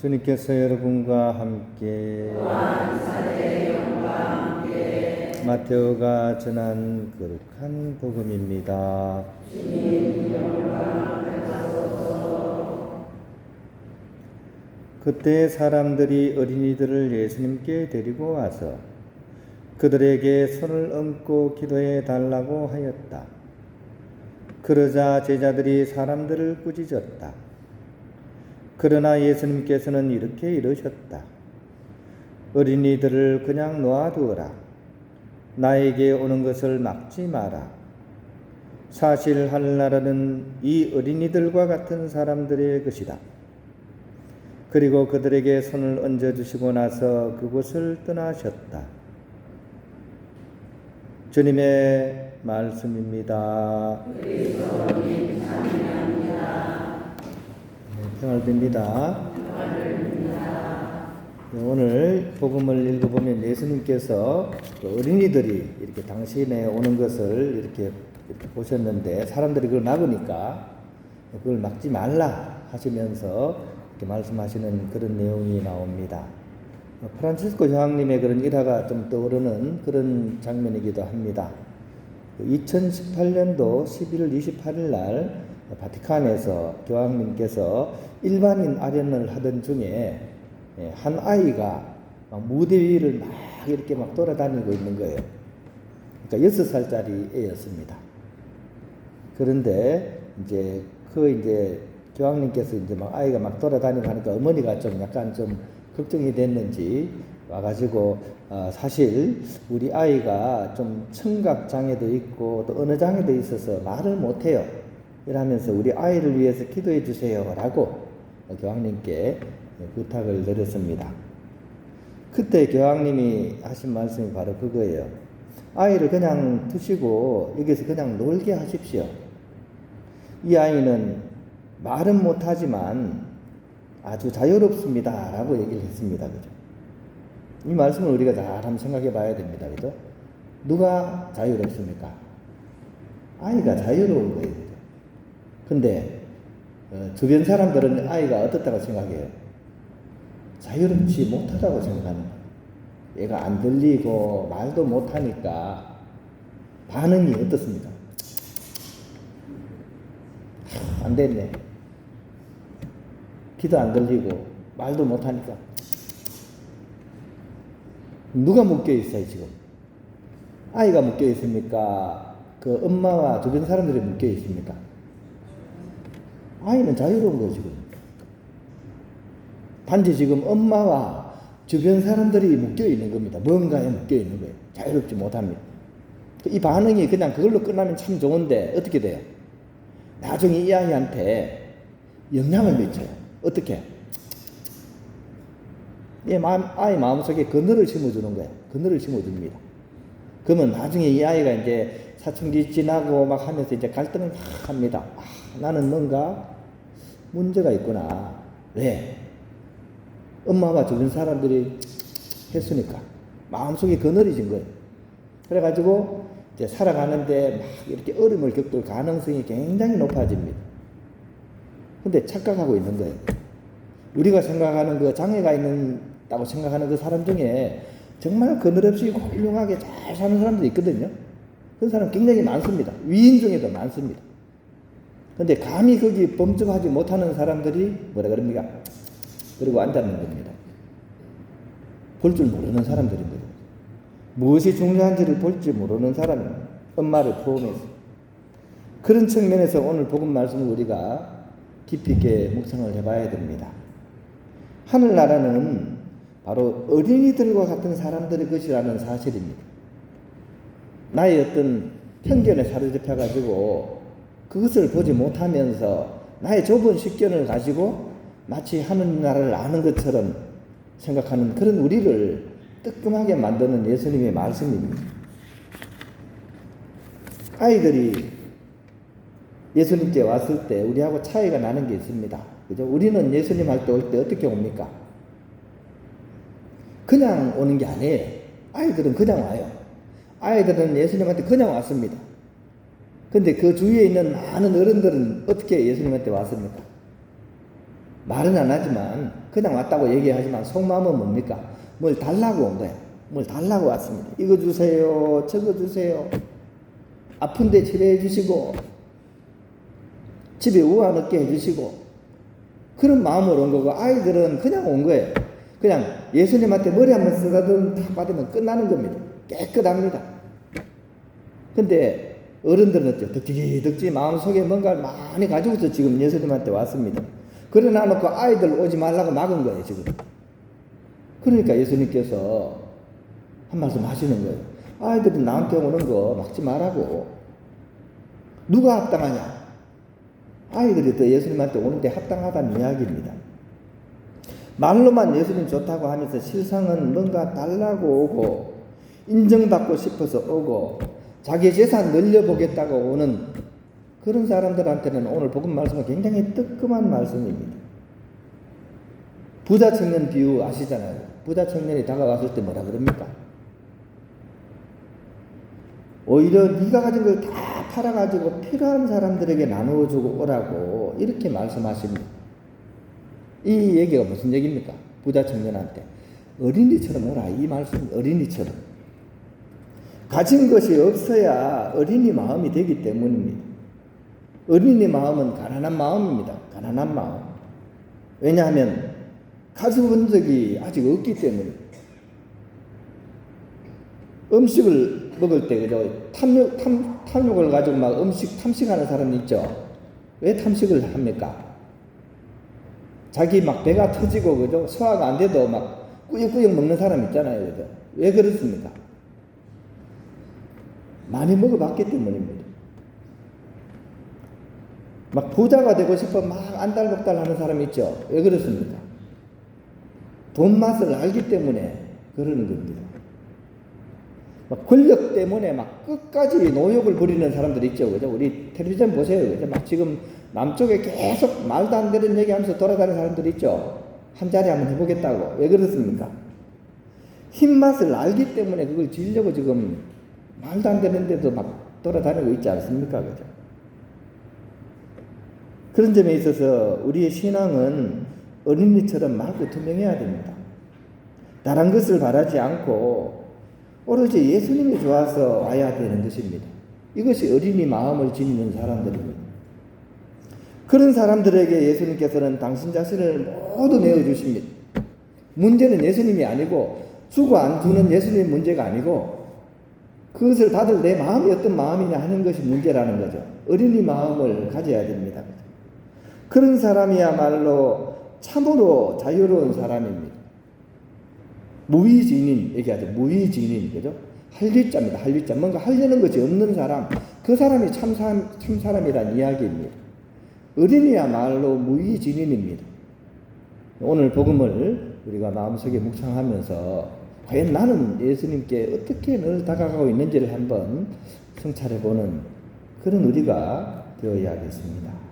주님께서 여러분과 함께 마테오가 전한 거룩한 복음입니다. 그때 사람들이 어린이들을 예수님께 데리고 와서 그들에게 손을 얹고 기도해 달라고 하였다. 그러자 제자들이 사람들을 꾸짖었다. 그러나 예수님께서는 이렇게 이르셨다. 어린이들을 그냥 놓아두어라. 나에게 오는 것을 막지 마라. 사실 하늘나라는 이 어린이들과 같은 사람들의 것이다. 그리고 그들에게 손을 얹어주시고 나서 그곳을 떠나셨다. 주님의 말씀입니다. 평을 빕니다. 오늘 복음을 읽어보면 예수님께서 어린이들이 이렇게 당신에 오는 것을 이렇게 보셨는데 사람들이 그걸 막으니까 그걸 막지 말라 하시면서 이렇게 말씀하시는 그런 내용이 나옵니다. 프란치스코 교황님의 그런 일화가 좀 떠오르는 그런 장면이기도 합니다. 2018년도 11월 28일 날 바티칸에서 교황님께서 일반인 아련을 하던 중에 한 아이가 무대 위를 막 이렇게 막 돌아다니고 있는 거예요. 그러니까 6살짜리 애였습니다. 그런데 이제 교황님께서 이제 막 아이가 막 돌아다니고 하니까 어머니가 좀 약간 좀 걱정이 됐는지 와가지고 사실 우리 아이가 좀 청각 장애도 있고 또 언어 장애도 있어서 말을 못해요. 이러면서 우리 아이를 위해서 기도해 주세요 라고 교황님께 부탁을 드렸습니다. 그때 교황님이 하신 말씀이 바로 그거예요. 아이를 그냥 두시고 여기서 그냥 놀게 하십시오. 이 아이는 말은 못하지만 아주 자유롭습니다 라고 얘기를 했습니다. 그죠? 이 말씀을 우리가 잘 한번 생각해 봐야 됩니다. 그죠? 누가 자유롭습니까? 아이가 자유로운 거예요. 근데 주변 사람들은 아이가 어떻다고 생각해요? 자유롭지 못하다고 생각하는 거예요. 얘가 안 들리고 말도 못하니까 반응이 어떻습니까? 안 됐네. 귀도 안 들리고 말도 못하니까. 누가 묶여 있어요 지금? 아이가 묶여 있습니까? 그 엄마와 주변 사람들이 묶여 있습니까? 아이는 자유로운 거예요 지금. 단지 지금 엄마와 주변 사람들이 묶여 있는 겁니다. 뭔가에 묶여 있는 거예요. 자유롭지 못합니다. 이 반응이 그냥 그걸로 끝나면 참 좋은데 어떻게 돼요? 나중에 이 아이한테 영향을 미쳐요. 어떻게? 아이 마음속에 그늘을 심어주는 거예요. 그늘을 심어줍니다. 그러면 나중에 이 아이가 이제 사춘기 지나고 막 하면서 이제 갈등을 막 합니다. 나는 뭔가 문제가 있구나. 왜? 엄마와 주변 사람들이 했으니까. 마음속에 그늘이 진 거예요. 그래가지고 이제 살아가는데 막 이렇게 어려움을 겪을 가능성이 굉장히 높아집니다. 근데 착각하고 있는 거예요. 우리가 생각하는 그 장애가 있다고 생각하는 그 사람 중에 정말 그늘없이 훌륭하게 잘 사는 사람들이 있거든요. 그런 사람 굉장히 많습니다. 위인 중에도 많습니다. 근데 감히 거기 범접하지 못하는 사람들이 뭐라 그럽니까? 그리고 앉았는 겁니다. 볼 줄 모르는 사람들인 거죠. 무엇이 중요한지를 볼 줄 모르는 사람, 엄마를 포함해서. 그런 측면에서 오늘 복음 말씀을 우리가 깊이 있게 묵상을 해봐야 됩니다. 하늘나라는 바로 어린이들과 같은 사람들의 것이라는 사실입니다. 나의 어떤 편견에 사로잡혀가지고 그것을 보지 못하면서 나의 좁은 식견을 가지고 마치 하늘나라를 아는 것처럼 생각하는 그런 우리를 뜨끔하게 만드는 예수님의 말씀입니다. 아이들이 예수님께 왔을 때 우리하고 차이가 나는 게 있습니다. 그죠? 우리는 예수님 할 때 올 때 어떻게 옵니까? 그냥 오는 게 아니에요. 아이들은 그냥 와요. 아이들은 예수님한테 그냥 왔습니다. 근데 그 주위에 있는 많은 어른들은 어떻게 예수님한테 왔습니까? 말은 안 하지만 그냥 왔다고 얘기하지만 속마음은 뭡니까? 뭘 달라고 온 거야. 뭘 달라고 왔습니다. 이거 주세요. 저거 주세요. 아픈데 치료해 주시고 집에 우한 없게 해주시고 그런 마음으로 온 거고 아이들은 그냥 온 거예요. 그냥 예수님한테 머리 한번 쓰다듬 탁 받으면 끝나는 겁니다. 깨끗합니다. 근데 어른들은 어때요? 덕지덕지 마음속에 뭔가를 많이 가지고서 지금 예수님한테 왔습니다. 그러나 놓고 아이들 오지 말라고 막은 거예요, 지금. 그러니까 예수님께서 한 말씀 하시는 거예요. 아이들이 나한테 오는 거 막지 말라고. 누가 합당하냐? 아이들이 또 예수님한테 오는데 합당하다는 이야기입니다. 말로만 예수님 좋다고 하면서 실상은 뭔가 달라고 오고 인정받고 싶어서 오고 자기 재산 늘려보겠다고 오는 그런 사람들한테는 오늘 복음 말씀은 굉장히 뜨끔한 말씀입니다. 부자 청년 비유 아시잖아요. 부자 청년이 다가왔을 때 뭐라 그럽니까? 오히려 네가 가진 걸 다 팔아가지고 필요한 사람들에게 나누어주고 오라고 이렇게 말씀하십니다. 이 얘기가 무슨 얘기입니까? 부자 청년한테 어린이처럼 오라 이 말씀. 어린이처럼 가진 것이 없어야 어린이 마음이 되기 때문입니다. 어린이 마음은 가난한 마음입니다. 가난한 마음. 왜냐하면 가져본 적이 아직 없기 때문에. 음식을 먹을 때 그죠? 탐욕을 가지고 막 음식 탐식하는 사람이 있죠. 왜 탐식을 합니까? 자기 막 배가 터지고 그죠? 소화가 안 돼도 막 꾸역꾸역 먹는 사람 있잖아요. 그죠? 왜 그렇습니까? 많이 먹어봤기 때문입니다. 막 부자가 되고 싶어 막 안달복달 하는 사람이 있죠. 왜 그렇습니까? 돈 맛을 알기 때문에 그러는 겁니다. 막 권력 때문에 막 끝까지 노욕을 부리는 사람들 있죠. 그죠? 우리 텔레비전 보세요. 그죠? 막 지금 남쪽에 계속 말도 안 되는 얘기 하면서 돌아다니는 사람들 있죠. 한 자리 한번 해보겠다고. 왜 그렇습니까? 힘맛을 알기 때문에 그걸 지으려고 지금 말도 안 되는데도 막 돌아다니고 있지 않습니까? 그죠? 그런 점에 있어서 우리의 신앙은 어린이처럼 맑고 투명해야 됩니다. 다른 것을 바라지 않고 오로지 예수님이 좋아서 와야 되는 것입니다. 이것이 어린이 마음을 지니는 사람들입니다. 그런 사람들에게 예수님께서는 당신 자신을 모두 내어주십니다. 문제는 예수님이 아니고 주고 안 주는 예수님의 문제가 아니고 그것을 받을 내 마음이 어떤 마음이냐 하는 것이 문제라는 거죠. 어린이 마음을 가져야 됩니다. 그런 사람이야말로 참으로 자유로운 사람입니다. 무위진인 얘기하죠. 무위진인 그죠? 한리자입니다. 한리자. 뭔가 하려는 것이 없는 사람. 그 사람이 참 사람이란 이야기입니다. 어린이야말로 무위진인입니다. 오늘 복음을 우리가 마음속에 묵상하면서 과연 나는 예수님께 어떻게 늘 다가가고 있는지를 한번 성찰해보는 그런 우리가 되어야겠습니다.